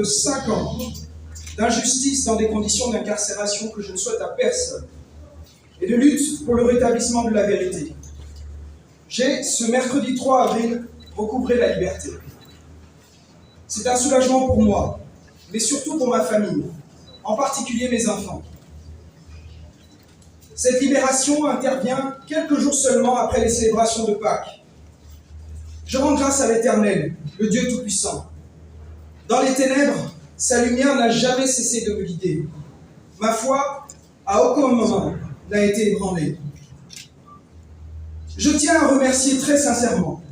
de 5 ans d'injustice dans des conditions d'incarcération que je ne souhaite à personne et de lutte pour le rétablissement de la vérité, j'ai, ce mercredi 3 avril, recouvré la liberté. C'est un soulagement pour moi, mais surtout pour ma famille, en particulier mes enfants. Cette libération intervient quelques jours seulement après les célébrations de Pâques. Je rends grâce à l'Éternel, le Dieu Tout-Puissant. Dans les ténèbres, sa lumière n'a jamais cessé de me guider. Ma foi, à aucun moment, n'a été ébranlée. Je tiens à remercier très sincèrement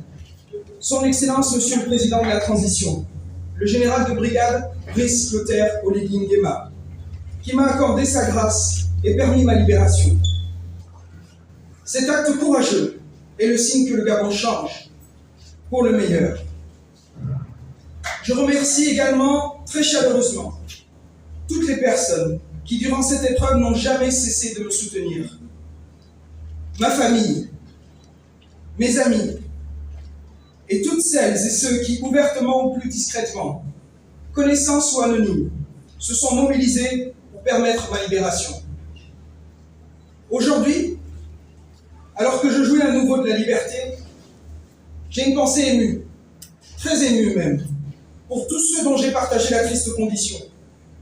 Son Excellence, Monsieur le Président de la Transition, le général de brigade Brice Clotaire Oligui Nguema, qui m'a accordé sa grâce et permis ma libération. Cet acte courageux est le signe que le Gabon change pour le meilleur. Je remercie également très chaleureusement toutes les personnes qui, durant cette épreuve, n'ont jamais cessé de me soutenir. Ma famille, mes amis, et toutes celles et ceux qui, ouvertement ou plus discrètement, connaissants ou anonymes, se sont mobilisés pour permettre ma libération. Aujourd'hui, alors que je jouis à nouveau de la liberté, j'ai une pensée émue, très émue même, pour tous ceux dont j'ai partagé la triste condition,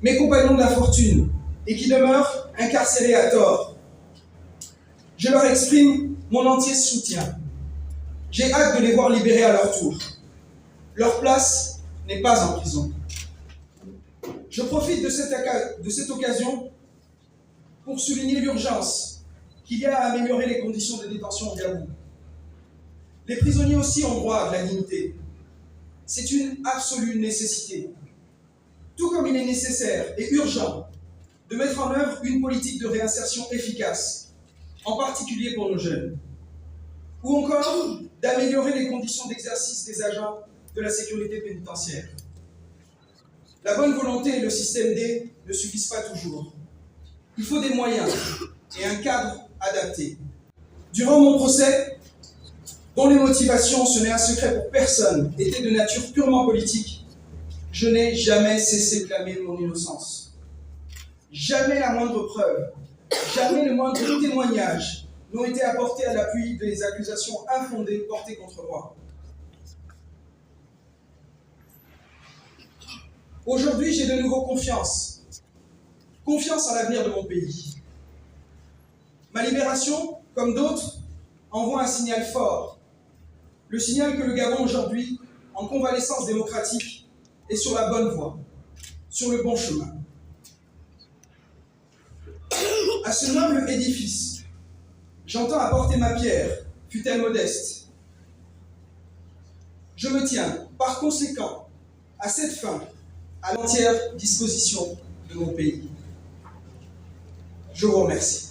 mes compagnons de la fortune, et qui demeurent incarcérés à tort. Je leur exprime mon entier soutien. J'ai hâte de les voir libérés à leur tour. Leur place n'est pas en prison. Je profite de cette occasion pour souligner l'urgence qu'il y a à améliorer les conditions de détention au Gabon. Les prisonniers aussi ont droit à de la dignité. C'est une absolue nécessité. Tout comme il est nécessaire et urgent de mettre en œuvre une politique de réinsertion efficace, en particulier pour nos jeunes, ou encore d'améliorer les conditions d'exercice des agents de la sécurité pénitentiaire. La bonne volonté et le système D ne suffisent pas toujours. Il faut des moyens et un cadre adapté. Durant mon procès, dont les motivations, ce n'est un secret pour personne, étaient de nature purement politique, je n'ai jamais cessé de clamer mon innocence. Jamais la moindre preuve, jamais le moindre témoignage n'ont été apportés à l'appui des accusations infondées portées contre moi. Aujourd'hui, j'ai de nouveau confiance en l'avenir de mon pays. Ma libération, comme d'autres, envoie un signal fort. Le signal que le Gabon aujourd'hui, en convalescence démocratique, est sur la bonne voie, sur le bon chemin. À ce noble édifice, j'entends apporter ma pierre, fût-elle modeste. Je me tiens, par conséquent, à cette fin, à l'entière disposition de mon pays. Je vous remercie.